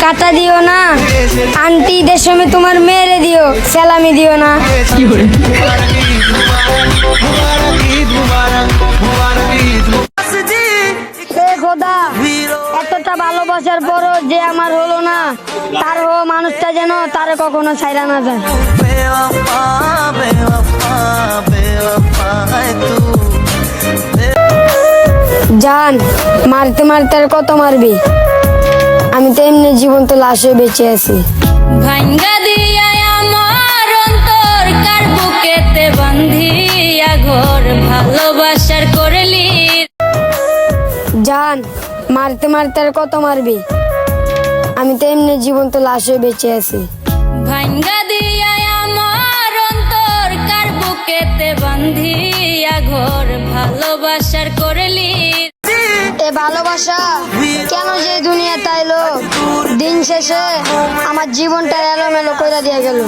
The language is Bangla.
কাটা দিও না, আন্টি ঈদের সময় তোমার মেরে দিও, সালামি দিও না। হে খোদা, এতটা ভালোবাসার পরও যে আমার হলো না, তার মানুষটা যেন তারে কখনো ছাইরা না যায়। জান, মারতে মারতে আর কত মারবি? আমি তো এমনি জীবন্ত লাশে বেঁচে আছি। ভাঙ্গা দিয়া আমার অন্তর কার বুকেতে বান্ধিয়া ঘর ভালোবাসার করলি। জান, মারতে মারতে আর কত মারবি? আমি তো এমনি জীবন্ত লাশে বেঁচে আছি। ভাঙ্গা দিয়া আমার অন্তর কার বুকেতে বান্ধিয়া ঘর ভালোবাসার করলি। এ ভালোবাসা কেন যে দুনিয়াতে আইলো, দিন শেষে আমার জীবনটা এলোমেলো কইরা দিয়া গেল।